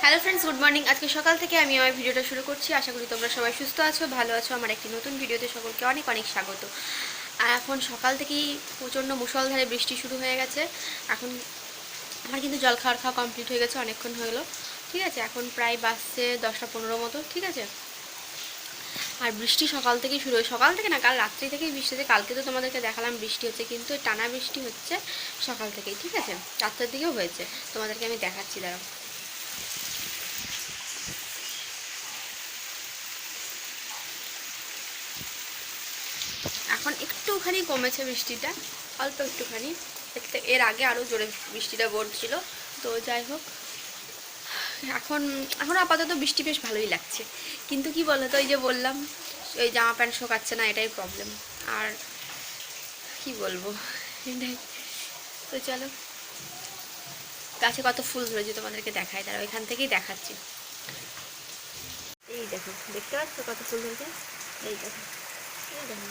Hello friends, good morning. আজকে সকাল থেকে আমি আমার ভিডিওটা শুরু করছি। আশা করি তোমরা সবাই সুস্থ আছো, ভালো আছো। আমার একটি নতুন ভিডিওতে সকলকে অনেক অনেক স্বাগত। আর এখন সকাল থেকেই প্রচণ্ড মুষলধারে বৃষ্টি শুরু হয়ে গেছে। এখন আমার কিন্তু জল খাওয়া কমপ্লিট হয়ে গেছে, অনেকক্ষণ হলো। ঠিক আছে, এখন প্রায় বাজছে 10টা 15 মতো। ঠিক আছে, আর বৃষ্টি সকাল থেকেই শুরু হয়। সকাল থেকে না, কাল রাত্রি থেকেই বৃষ্টি হচ্ছে। কালকে তো তোমাদেরকে দেখালাম বৃষ্টি হচ্ছে, কিন্তু টানা বৃষ্টি হচ্ছে সকাল থেকেই। ঠিক আছে, রাত্রের দিকেও হয়েছে, তোমাদেরকে আমি দেখাচ্ছি, দাঁড়াও। এখন একটুখানি কমেছে বৃষ্টিটা, অল্প একটুখানি। এর আগে আরও জোরে বৃষ্টিটা পড়ছিল। তো যাই হোক, এখন এখন আপাতত বৃষ্টি বেশ ভালোই লাগছে। কিন্তু কি বলো তো, ওই যে বললাম, ওই জামা প্যান্ট শোকাচ্ছে না, এটাই প্রবলেম। আর কি বলবো, এটাই। তো চলো, গাছে কত ফুল ধরেছে তোমাদেরকে দেখাই, তারা ওইখান থেকেই দেখাচ্ছি। এই দেখো, দেখতে পাচ্ছ কত ফুল ধরেছে? এই দেখো, এই দেখো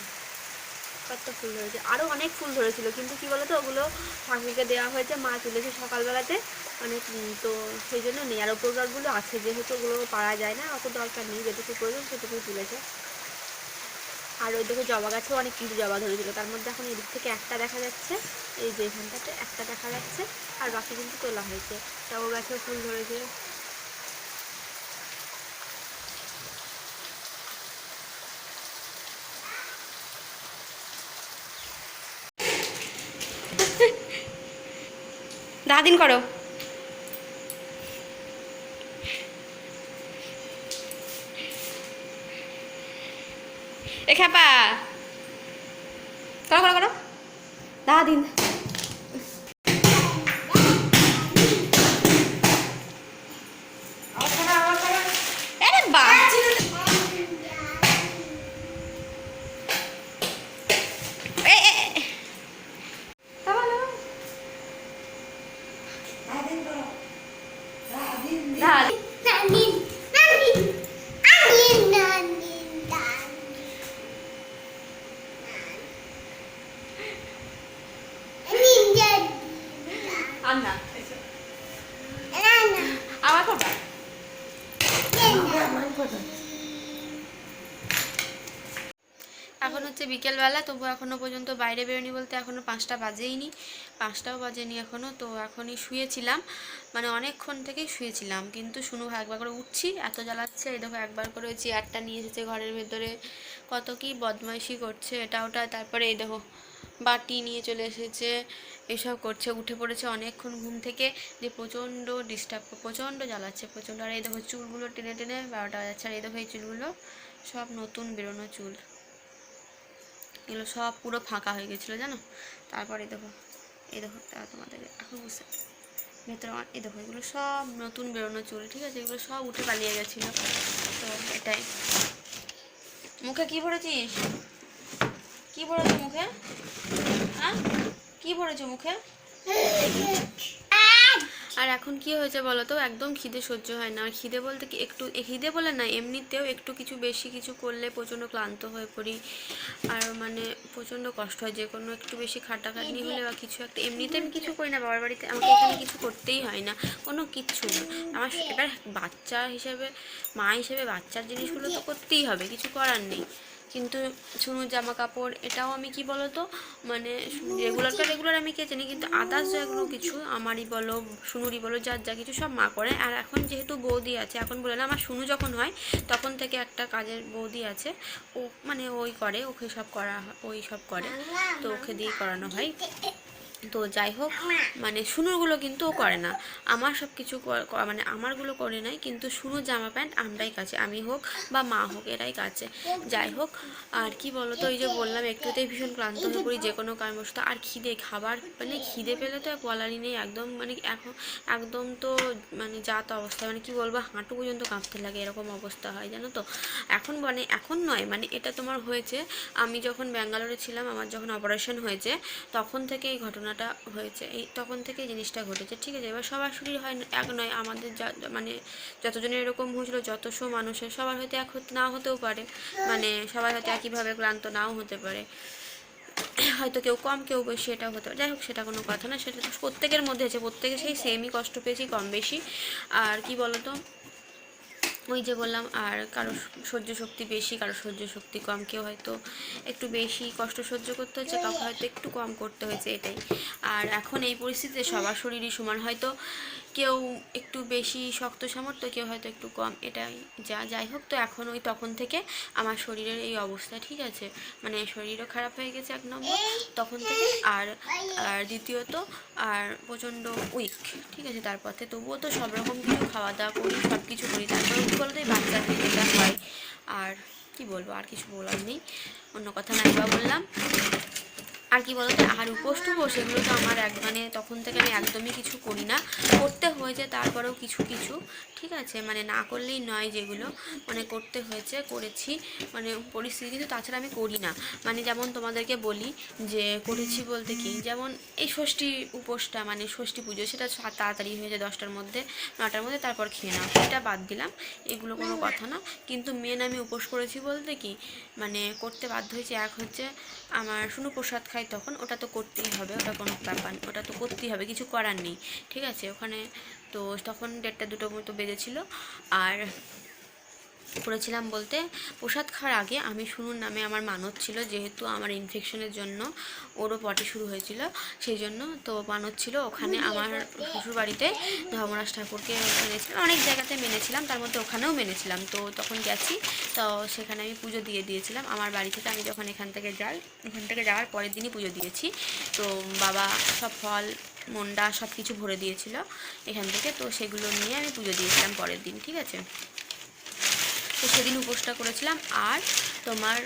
কত ফুল ধরেছে। আরও অনেক ফুল ধরেছিল, কিন্তু কি বলতো, ওগুলো ঠাকুরকে দেওয়া হয়েছে, মা তুলেছে সকালবেলাতে অনেক। তো সেই জন্য নেই। আর ওপর গাছগুলো আছে, যেহেতু ওগুলো পারা যায় না, অত দরকার নেই, যেটুকু প্রয়োজন সেটুকুই তুলেছে। আর ওই দেখো, জবা গাছেও অনেক কিন্তু জবা ধরেছিল, তার মধ্যে এখন এদিক থেকে একটা দেখা যাচ্ছে, এই যে এখানটাতে একটা দেখা যাচ্ছে, আর বাকি কিন্তু তোলা হয়েছে। টগর গাছেও ফুল ধরেছে। দিন করো। এ খ্যাপা, করো করো করো, দিন। আরে বাহ, এ এ এখন হচ্ছে বিকেলবেলা, তবু এখনও পর্যন্ত বাইরে বেরোনি, বলতে এখনও 5টা বাজেইনি, 5টাও বাজেনি এখনও। তো এখনই শুয়েছিলাম, মানে অনেকক্ষণ থেকেই শুয়েছিলাম, কিন্তু শুনু একবার করে উঠছি, এত জ্বালাচ্ছে। এই দেখো, একবার করে ওই চেয়ারটা নিয়ে এসেছে ঘরের ভেতরে, কত কি বদমাইশি করছে এটা ওটা। তারপরে এই দেখো, বাটি নিয়ে চলে এসেছে, এসব করছে। উঠে পড়েছে অনেকক্ষণ ঘুম থেকে, যে প্রচণ্ড ডিস্টার্ব, প্রচণ্ড জ্বালাচ্ছে, প্রচণ্ড। আর এই দেখো, চুলগুলো টেনে টেনে 12টা বাজাচ্ছে। আর এই দেখো, এই চুলগুলো সব নতুন বেরোনো চুল, এগুলো সব পুরো ফাঁকা হয়ে গেছিলো, জানো। তারপরে দেখো, এই দেখো, তোমাদের এখন বুঝতে ভেতরে এই দেখো, এগুলো সব নতুন বেরোনো চুল। ঠিক আছে, এগুলো সব উঠে পালিয়ে গেছিলো। তো এটাই। মুখে কি ভরেছিস? কি ভরেছো মুখে? হ্যাঁ, কি ভরেছো মুখে? আর এখন কি হয়েছে বলো তো, একদম খিদে সহ্য হয় না। আর খিদে বলতে কি, একটু খিদে বলে না, এমনিতেও একটু কিছু বেশি কিছু করলে প্রচণ্ড ক্লান্ত হয়ে পড়ি। আর মানে প্রচণ্ড কষ্ট হয়, যে কোনো একটু বেশি খাটাখাটনি হলে বা কিছু একটা। এমনিতে আমি কিছু করি না, বাবার বাড়িতে আমাকে এখানে কিছু করতেই হয় না, কোনো কিচ্ছু না আমার। এবার বাচ্চা হিসেবে, মা হিসেবে বাচ্চার জিনিসগুলো তো করতেই হবে, কিছু করার নেই। কিন্তু শুনুন, জামা কাপড় এটাও আমি কি বলো তো, মানে রেগুলার আমি কেচে নিই, কিন্তু আদার্স যেগুলো কিছু আমারই বলো, শুনুরই বলো, যার যা কিছু সব মা করে। আর এখন যেহেতু বৌদি আছে, এখন বলে না, আমার শুনু যখন হয় তখন থেকে একটা কাজের বৌদি আছে, ও মানে ওই করে, ওকে সব করা, ওই সব করে, তো ওকে দিয়ে করানো হয়। তো যাই হোক, মানে শুনুরগুলো কিন্তু ও করে না, আমার সব কিছু মানে আমারগুলো করে নাই, কিন্তু শুনু জামা প্যান্ট আমরাই কাছে, আমি হোক বা মা হোক, এরাই কাছে। যাই হোক, আর কি বলো তো, ওই যে বললাম একটুতেই ভীষণ ক্লান্ত হয়ে পড়ি, যে কোনো কারণবশত। আর খাবার মানে খিদে পেলে তো বলারই নেই, একদম মানে এখন একদম তো মানে যা তো অবস্থা, মানে কি বলবো, হাঁটু পর্যন্ত কাঁপতে লাগে, এরকম অবস্থা হয়, জানো তো। এখন মানে এখন নয়, মানে এটা তোমার হয়েছে, আমি যখন ব্যাঙ্গালোরে ছিলাম, আমার যখন অপারেশন হয়েছে, তখন থেকে এই ঘটনাটা হয়েছে, এই তখন থেকে এই জিনিসটা ঘটেছে। ঠিক আছে, এবার সবার শরীর হয় না, এক নয়, আমাদের যা মানে যতজনের এরকম হয়েছিল, যতশো মানুষের, সবার হয়তো এক না হতেও পারে, মানে সবাই হয়তো একইভাবে ক্লান্ত নাও হতে পারে। হয়তো কেউ কম কেউ বেশি, এটা হতে পারে। যাই হোক, সেটা কোনো কথা না, সেটা তো প্রত্যেকের মধ্যে আছে, প্রত্যেকে সেই সেমই কষ্ট পেয়েছি কম বেশি। আর কি বলতো, ওই যে বললাম, আর কারো সহ্য শক্তি বেশি, কারো সহ্য শক্তি কম, কেউ হয়তো একটু বেশি কষ্ট সহ্য করতে হচ্ছে, কাউকে হয়তো একটু কম করতে হয়েছে, এটাই। আর এখন এই পরিস্থিতিতে সবার শরীরই সমান, হয়তো কেউ একটু বেশি শক্ত সামর্থ্য, কেউ হয়তো একটু কম, এটাই। যাই হোক, তো এখন ওই তখন থেকে আমার শরীরের এই অবস্থা, ঠিক আছে, মানে শরীরও খারাপ হয়ে গেছে এক নম্বর তখন থেকে, আর আর দ্বিতীয়ত আর প্রচণ্ড উইক, ঠিক আছে। তারপর থেকে তবুও তো সব রকম কিছু খাওয়া দাওয়া করি, সব কিছু করি, তারপরে কী বলতো, এই বাচ্চাদের যেটা হয়। আর কি বলবো, আর কিছু বলার নেই, অন্য কথা নাই বা বললাম। আর কি বলতো, আর উপোস টুপোস এগুলো তো আমার মানে তখন থেকে আমি একদমই কিছু করি না, করতে হয়েছে তারপরেও কিছু কিছু, ঠিক আছে, মানে না করলেই নয়, যেগুলো মানে করতে হয়েছে করেছি, মানে পরিস্থিতি, কিন্তু তাছাড়া আমি করি না। মানে যেমন তোমাদেরকে বলি যে করেছি বলতে কি, যেমন এই ষষ্ঠী উপোসটা, মানে ষষ্ঠী পুজো, সেটা তাড়াতাড়ি হয়ে যায় 10টার মধ্যে 9টার মধ্যে, তারপর খেয়ে নাও, এটা বাদ দিলাম, এগুলো কোনো কথা না। কিন্তু মেন আমি উপোস করেছি বলতে কি, মানে করতে বাধ্য হয়েছি, এক হচ্ছে আমার শুনু প্রসাদ খাই তখন, ওটা তো করতেই হবে, ওটা কোনো ব্যাপার, ওটা তো করতেই হবে, কিছু করার নেই, ঠিক আছে। ওখানে তো তখন 1:30 2টো মতো বেজেছিল। আর করেছিলাম বলতে, প্রসাদ খাওয়ার আগে আমি শুনুন নামে আমার মানত ছিল, যেহেতু আমার ইনফেকশনের জন্য ওরও পটি শুরু হয়েছিল, সেই জন্য তো মানত ছিল, ওখানে আমার শ্বশুরবাড়িতে ধর্মরাজ ঠাকুরকে মেনেছিলাম, অনেক জায়গাতে মেনেছিলাম, তার মধ্যে ওখানেও মেনেছিলাম। তো তখন গেছি, তো সেখানে আমি পুজো দিয়ে দিয়েছিলাম আমার বাড়ি থেকে, আমি যখন এখান থেকে যাই, এখান থেকে যাওয়ার পরের দিনই পুজো দিয়েছি। তো বাবা সব ফল মন্ডা সব কিছু ভরে দিয়েছিল এখান থেকে, তো সেগুলো নিয়ে আমি পুজো দিয়েছিলাম পরের দিন, ঠিক আছে। তো সেদিন উপোসটা করেছিলাম। আর তোমার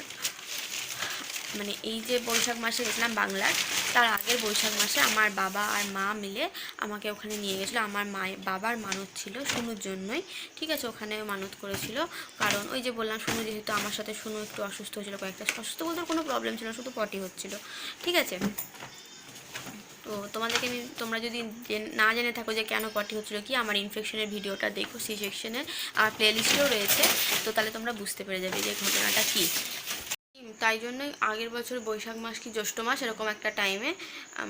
মানে এই যে বৈশাখ মাসে গেছিলাম বাংলার, তার আগের বৈশাখ মাসে আমার বাবা আর মা মিলে আমাকে ওখানে নিয়ে গেছিলো, আমার বাবার মানত ছিল শুনুর জন্যই, ঠিক আছে, ওখানে মানত করেছিল। কারণ ওই যে বললাম, শুনু যেহেতু আমার সাথে, শুনু একটু অসুস্থ হয়েছিল, কয়েকটা অসুস্থ বলতে কোনো প্রবলেম ছিল না, শুধু পটি হচ্ছিল, ঠিক আছে। তো তোমাদেরকে আমি, তোমরা যদি না জেনে থাকো যে কেন পটি হচ্ছিলো কি, আমার ইনফেকশনের ভিডিওটা দেখো, সি সেকশনের আমার প্লেলিস্টেও রয়েছে, তো তাহলে তোমরা বুঝতে পেরে যাবে যে ঘটনাটা কী। তাই জন্যই আগের বছর বৈশাখ মাস কি জ্যৈষ্ঠ মাস এরকম একটা টাইমে,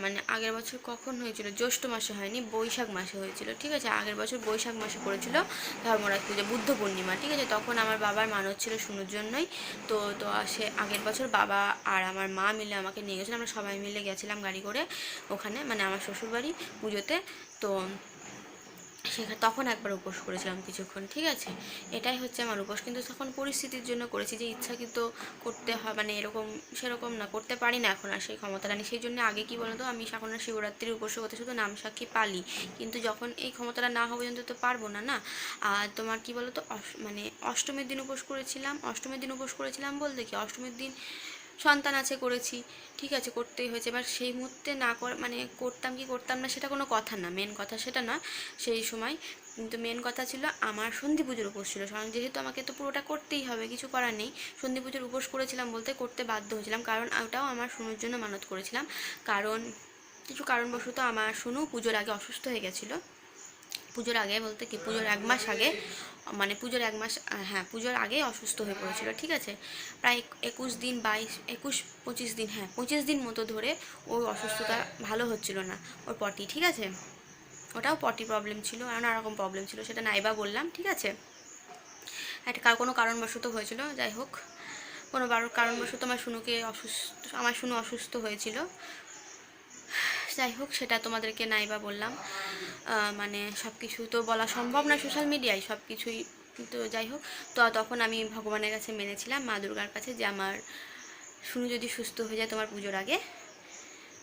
মানে আগের বছর কখন হয়েছিল, জ্যৈষ্ঠ মাসে হয়নি, বৈশাখ মাসে হয়েছিল, ঠিক আছে। আগের বছর বৈশাখ মাসে করেছিল ধর্মরাজ পুজো, বুদ্ধ পূর্ণিমা, ঠিক আছে। তখন আমার বাবার মানত ছিল শুনুর জন্যই। তো তো সে আগের বছর বাবা আর আমার মা মিলে আমাকে নিয়ে গেছিলো, আমরা সবাই মিলে গেছিলাম গাড়ি করে ওখানে, মানে আমার শ্বশুরবাড়ি পুজোতে। তো সেখানে তখন একবার উপোস করেছিলাম কিছুক্ষণ, ঠিক আছে। এটাই হচ্ছে আমার উপোস, কিন্তু তখন পরিস্থিতির জন্য করেছি, যে ইচ্ছাকৃত করতে হয় মানে এরকম সেরকম না, করতে পারি না এখন আর সেই ক্ষমতাটা নেই। সেই জন্য আগে কি বলতো, আমি এখন আর শিবরাত্রির উপোস করতে শুধু নাম সাক্ষী পালি, কিন্তু যখন এই ক্ষমতাটা না হবে পর্যন্ত তো পারবো না, না। আর তোমার কি বলতো, মানে অষ্টমীর দিন উপোস করেছিলাম, অষ্টমীর দিন উপোস করেছিলাম বলতে কি, অষ্টমীর দিন সন্তান আছে করেছি, ঠিক আছে, করতেই হয়েছে। এবার সেই মুহূর্তে না মানে করতাম কি করতাম না সেটা কোনো কথা না, মেন কথা সেটা না সেই সময়, কিন্তু মেন কথা ছিল আমার সন্ধি পুজোর উপোস ছিল, যেহেতু আমাকে তো পুরোটা করতেই হবে, কিছু করার নেই। সন্ধি পুজোর উপোস করেছিলাম বলতে করতে বাধ্য হয়েছিলাম, কারণ ওটাও আমার শুনুর জন্য মানত করেছিলাম, কারণ কিছু কারণবশত আমার শুনু পুজোর আগে অসুস্থ হয়ে গেছিলো। পুজোর আগে বলতে কি, পুজোর 1 মাস আগে, মানে পুজোর 1 মাস, হ্যাঁ পুজোর আগেই অসুস্থ হয়ে পড়েছিল, ঠিক আছে। প্রায় 21 দিন 25 দিন, হ্যাঁ 25 দিন মতো ধরে ওর অসুস্থতা ভালো হচ্ছিল না, ওর পটি, ঠিক আছে। ওটাও পটি প্রবলেম ছিল, নানা রকম প্রবলেম ছিল, সেটা নাইবা বললাম, ঠিক আছে। একটা কোনো কারণবশত হয়েছিল, যাই হোক, কোনো কারণবশত আমার শুনু অসুস্থ হয়েছিল, যাই হোক, সেটা তোমাদেরকে নাইবা বললাম। মানে সব কিছু তো বলা সম্ভব না সোশ্যাল মিডিয়ায় সব কিছুই, তো যাই হোক, তো তখন আমি ভগবানের কাছে মেনেছিলাম, মা দুর্গার কাছে, যে আমার শুনু যদি সুস্থ হয়ে যায় তোমার পুজোর আগে,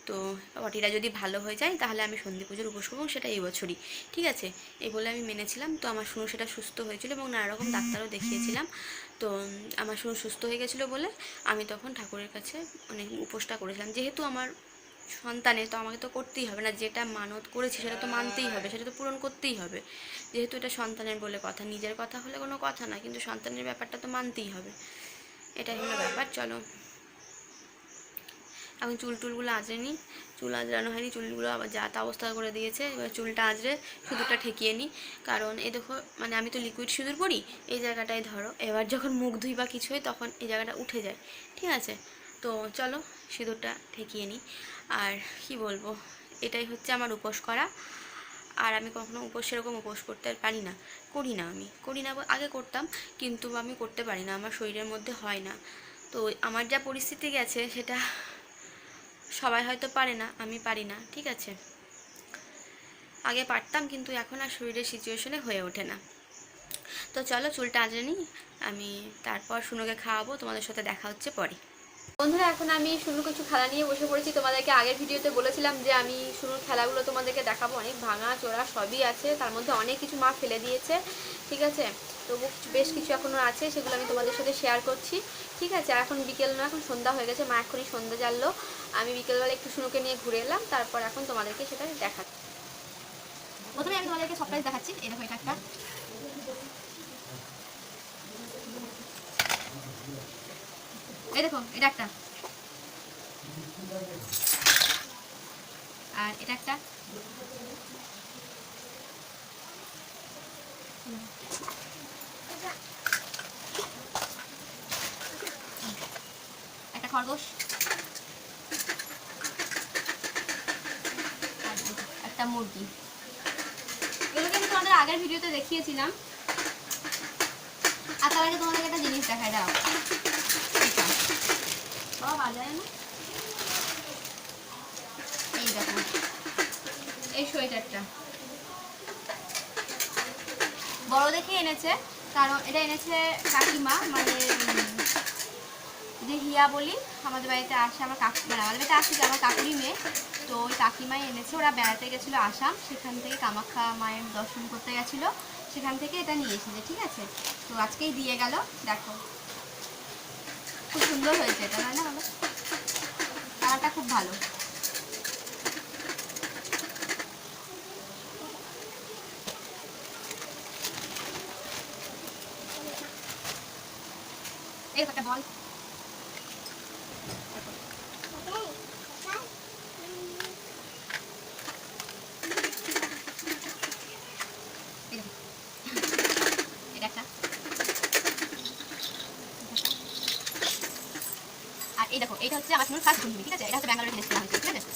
তো পটিটা যদি ভালো হয়ে যায় তাহলে আমি সন্ধি পুজোর উপোস করবো, সেটা এই বছরই, ঠিক আছে। এই বলে আমি মেনেছিলাম। তো আমার শুনু সেটা সুস্থ হয়েছিল, এবং নানা রকম ডাক্তারও দেখিয়েছিলাম। তো আমার শুনু সুস্থ হয়ে গেছিলো বলে আমি তখন ঠাকুরের কাছে অনেক উপোসটা করেছিলাম, যেহেতু আমার সন্তানের, তো আমাকে তো করতেই হবে না, যেটা মানত করেছি সেটা তো মানতেই হবে, সেটা তো পূরণ করতেই হবে, যেহেতু এটা সন্তানের বলে কথা, নিজের কথা হলে কোনো কথা না, কিন্তু সন্তানের ব্যাপারটা তো মানতেই হবে, এটাই হলো ব্যাপার। চলো, আমি চুলগুলো আঁচড়ে নিই, চুল আঁচড়ানো হয়নি, চুলগুলো আবার যা তা অবস্থা করে দিয়েছে, এবার চুলটা আঁচড়ে সিঁদুরটা ঠেকিয়ে নিই, কারণ এই দেখো, মানে আমি তো লিকুইড সিঁদুর পরি, এই জায়গাটায় ধরো, এবার যখন মুখ ধুই বা কিছু হয় তখন এই জায়গাটা উঠে যায়, ঠিক আছে। তো চলো সিঁদুরটা ঠেকিয়ে নিই। আর কি বলবো, এটাই হচ্ছে আমার উপোস করা। আর আমি কখনো উপোস সেরকম উপোস করতে পারি না, আমি করি না, আগে করতাম, কিন্তু আমি করতে পারি না, আমার শরীরের মধ্যে হয় না। তো আমার যা পরিস্থিতি গেছে সেটা সবাই হয়তো পারে না, আমি পারি না, ঠিক আছে। আগে পারতাম, কিন্তু এখন আর শরীরের সিচুয়েশনে হয়ে ওঠে না। তো চলো চুলটা আঁচড়ে নিই, আমি তারপর শুনুকে খাওয়াবো, তোমাদের সাথে দেখা হচ্ছে পরে। বন্ধুরা, এখন আমি শুনুর কিছু খেলা নিয়ে বসে পড়েছি। তোমাদেরকে আগের ভিডিওতে বলেছিলাম যে আমি শুনুর খেলাগুলো তোমাদেরকে দেখাবো, অনেক ভাঙা চোরা সবই আছে, তার মধ্যে অনেক কিছু মা ফেলে দিয়েছে, ঠিক আছে। তবু বেশ কিছু এখনও আছে, সেগুলো আমি তোমাদের সাথে শেয়ার করছি, ঠিক আছে। আর এখন বিকেল না, এখন সন্ধ্যা হয়ে গেছে, মা এখনই সন্ধ্যা জ্বাললো। আমি বিকেলবেলা একটু শুনুকে নিয়ে ঘুরে এলাম, তারপর এখন তোমাদেরকে সেটা দেখাচ্ছি। প্রথমে আমি তোমাদেরকে সারপ্রাইজ দেখাচ্ছি, এই দেখো, এটা একটা, এই দেখো এটা একটা, আর এটা একটা, একটা খরগোশ, আর একটা মুরগি। এগুলোকে আমি তোমাদের আগের ভিডিওতে দেখিয়েছিলাম। আর তার আগে তোমাদেরকে একটা জিনিস দেখাই, দাও বাবা, বাজায় না, এই দেখো এই সোয়েটারটা বড় দেখে এনেছে, কারণ এটা এনেছে কাকিমা, মানে যে হিয়া বলি, আমাদের বাড়িতে আসে, আমার কাকু, মানে আমাদের বাড়িতে আসছে আমার কাকুরই মেয়ে, তো ওই কাকিমাই এনেছে। ওরা বেড়াতে গেছিলো আসাম, সেখান থেকে কামাখ্যা মায়ের দর্শন করতে গেছিলো, সেখান থেকে এটা নিয়ে এসেছে, ঠিক আছে। তো আজকেই দিয়ে গেল, দেখো খুব সুন্দর হয়েছে এটা, তাই না বলো, কালারটা খুব ভালো। এই একটা বল, এটা একটা, আর এই দেখো এটা হচ্ছে আমার শুনুন ফার্স্ট বন্ধু, ঠিক আছে। এটা হচ্ছে ব্যাঙ্গালোরে জিনিস কেনা হয়েছে, ঠিক আছে।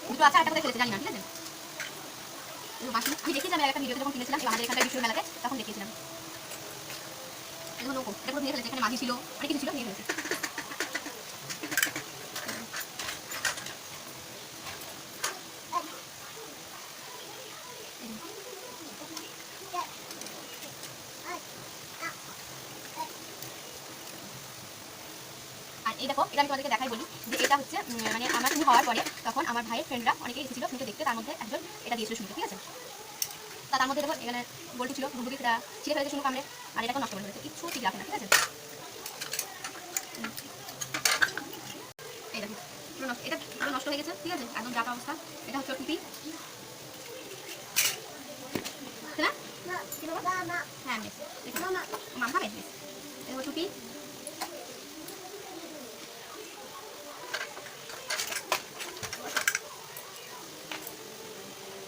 দুটো আছে, একটা কোথায় খেলেছে জানি না, ঠিক আছে। আমি দেখেছি, আমি একটা ভিডিওতে যখন কিনেছিলাম আমাদের এখানকার বিশ্ব মেলাতে, তখন দেখেছিলাম। এটা পুরো নিয়ে ফেলেছে, এখানে মাঝি ছিল, অনেক কিছু ছিল, নিয়ে ফেলেছে। আর এই দেখো, এটা আমি তোমাদেরকে দেখাই বলি যে এটা হচ্ছে মানে আমার শুরু হওয়ার পরে তখন আমার ভাইয়ের ফ্রেন্ডরা অনেকেই এসেছিল শুনতে দেখতে, তার মধ্যে একজন এটা দিয়েছিল শুনতে, ঠিক আছে। তার মধ্যে দেখো এখানে গোলটি ছিল, ডুবুকি এটা ছিঁড়ে ফেলেছে শুনু কামড়ে, আর এটাকে নষ্ট করে ফেলেছে, কিচ্ছু ঠিক রাখে না, ঠিক আছে। এই দেখো এটা পুরো নষ্ট হয়ে গেছে, ঠিক আছে, একদম জাটা অবস্থা। এটা হচ্ছে টুপি, না হ্যাঁ বেশ, মামা বেশ বেশ, এটা হচ্ছে টুপি,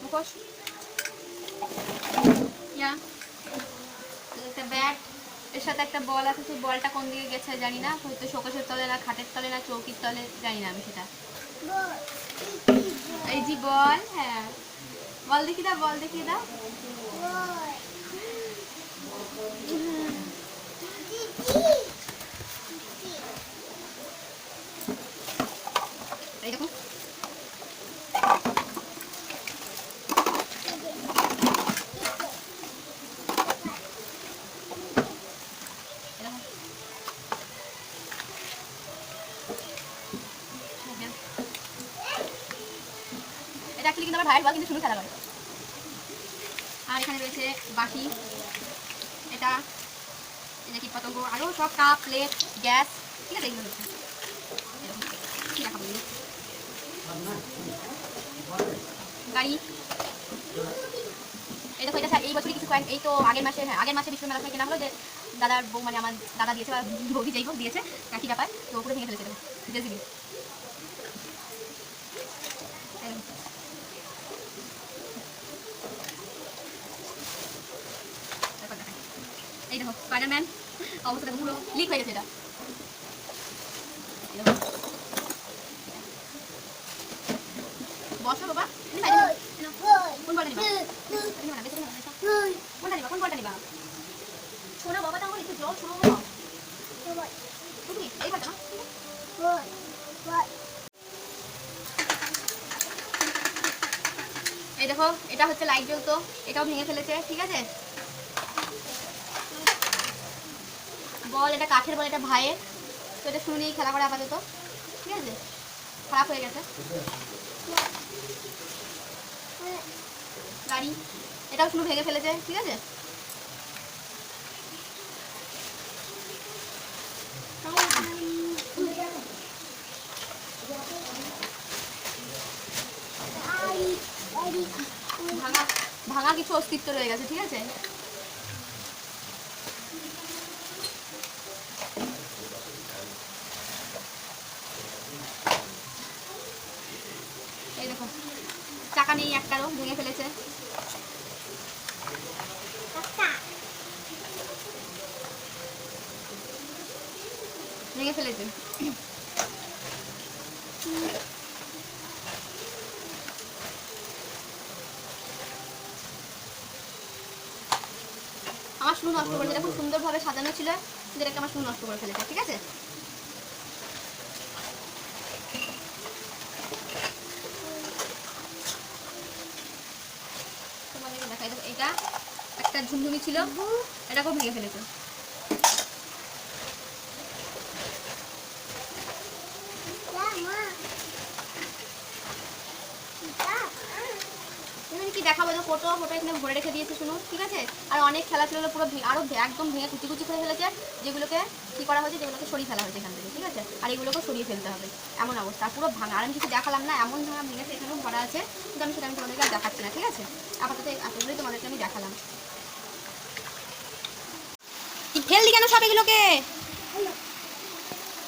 মুখোশ, একটা ব্যাট, এর সাথে একটা বল আছে, সেই বলটা কোন দিকে গেছে জানি না, হয়তো শোকেসের তলে না খাটের তলে না চৌকির তলে, জানি না আমি সেটা। এই যে বল, হ্যাঁ বল দেখি দাও, বল দেখিয়ে দাও, এই দেখো এটা অ্যাকচুয়ালি কিন্তু আমার ভাইয়ের বল, কিন্তু শুরু খেলা করে। আর এখানে রয়েছে বাটি, এটা এই যে কীট পতঙ্গ, আরও সব কাপ প্লেট গ্যাস, ঠিক আছে, এগুলো রয়েছে। কী দেখাবো গাড়ি, এই দেখো এটা এই বছরই কিছু কয়েক, এই তো আগের মাসে, হ্যাঁ আগের মাসে বিশ্ব মেলা থেকে কেনা হলো, যে দাদার বউ, মানে আমার দাদা দিয়েছে, বা বৌদি যেই হোক দিয়েছে, একই ব্যাপার, তো ওপরে ভেঙে ফেলেছে, দেখো জেসিবি। দেখো স্পাইডারম্যান অবস্থা পুরো লিক হয়ে গেছে। এটা বসো বাবা, কোন বলটা নিবা? কোনটা নিবা? কোন বলটা নিবা? শোনো বাবা, তাহলে একটু জল শোনো বাবা। তুমি এই বলটা না? এই দেখো, এটা হচ্ছে লাইট জ্বলতো, এটাও ভেঙে ফেলেছে। ঠিক আছে, বল এটা কাঠের বল, এটা ভাইয়ের, তো এটা শুনে নিয়েই খেলা করে আপাতত। ঠিক আছে, খারাপ হয়ে গেছে গাড়ি, এটাও শুনে ভেঙে ফেলেছে। ঠিক আছে, ভাঙা ভাঙা কিছু অস্তিত্ব রয়ে গেছে। ঠিক আছে, এই দেখো চাকা নেই, একটারও ভেঙে ফেলেছে। ভেঙে ফেলেছে। আমার শুরু নষ্ট করেছে, দেখুন সুন্দরভাবে সাজানো ছিল, যেটাকে আমার শুরু নষ্ট করে ফেলেছে। ঠিক আছে, তোমাদেরকে দেখাই দেবো, এটা একটা ঝুমঝুমি ছিল, এটাকেও ভেঙে ফেলেছে। কি দেখাবো, ফটো ফটো এখানে ভরে রেখে দিয়েছে শুনুন। ঠিক আছে, আর অনেক খেলা ছিল পুরো আরো একদম ভেঙে কুচি কুচি করে ফেলেছে, যেগুলোকে কি করা হয়েছে, যেগুলোকে সরিয়ে ফেলা হয়েছে এখান থেকে। ঠিক আছে, আর এগুলোকে সরিয়ে ফেলতে হবে, এমন অবস্থা পুরো ভাঙা। আর আমি কিছু দেখালাম না, এমন ভাঙা ভেঙেছে, এখানেও ভরা আছে, কিন্তু আমি সেটা আমি তোমাদেরকে আর দেখাচ্ছি না। ঠিক আছে, আপাতত এতগুলোই তোমাদেরকে আমি দেখালাম। ফেললি কেন সব এগুলোকে?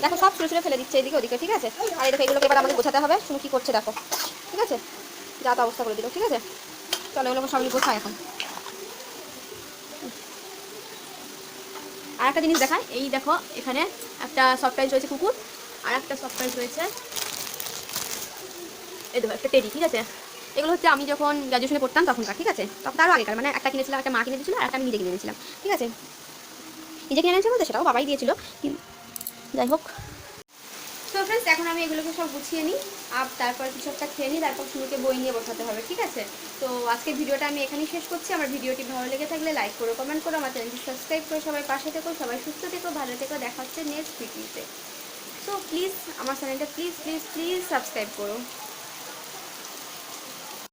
দেখো সব ছুঁড়ে ছুঁড়ে ফেলে দিচ্ছে এদিকে ওদিকে। ঠিক আছে, আর এই দেখো এগুলোকে এবার আমাকে গোছাতে হবে। শুনে কি করছে দেখো। ঠিক আছে, যা তো অবস্থা করে দিল। ঠিক আছে, চলো এগুলোকে সবই গোছায় এখন। আর একটা জিনিস দেখায়, এই দেখো এখানে একটা সফটওয়্যার রয়েছে কুকুর, আর একটা সফটওয়্যার রয়েছে এই দেখো একটা টেডি। ঠিক আছে, এগুলো হচ্ছে আমি যখন গ্র্যাজুয়েশনে পড়তাম তখনকার। ঠিক আছে, তখন তারও আগেকার, মানে একটা কিনেছিলাম, একটা মা কিনে দিয়েছিল, আর একটা আমি নিজে কিনে নিয়েছিলাম। ঠিক আছে, নিজে কিনে এনেছিলাম বলতে সেটাও বাবাই দিয়েছিল। যাই হোক, তো ফ্রেন্ডস এখন আমি এগুলোকে সব গুছিয়ে নিই, আর তারপর কিছু একটা খেয়ে নিই, তারপর শুনুকে বই নিয়ে বসাতে হবে। ঠিক আছে, তো আজকের ভিডিওটা আমি এখানেই শেষ করছি। আমার ভিডিওটি ভালো লেগে থাকলে লাইক করো, কমেন্ট করো, আমার চ্যানেলটি সাবস্ক্রাইব করো। সবাই পাশে থেকো, সবাই সুস্থ থেকো, ভালো থেকো। দেখা হচ্ছে নেক্সট ভিডিওতে। সো প্লিজ আমার চ্যানেলটা প্লিজ প্লিজ প্লিজ সাবস্ক্রাইব করো।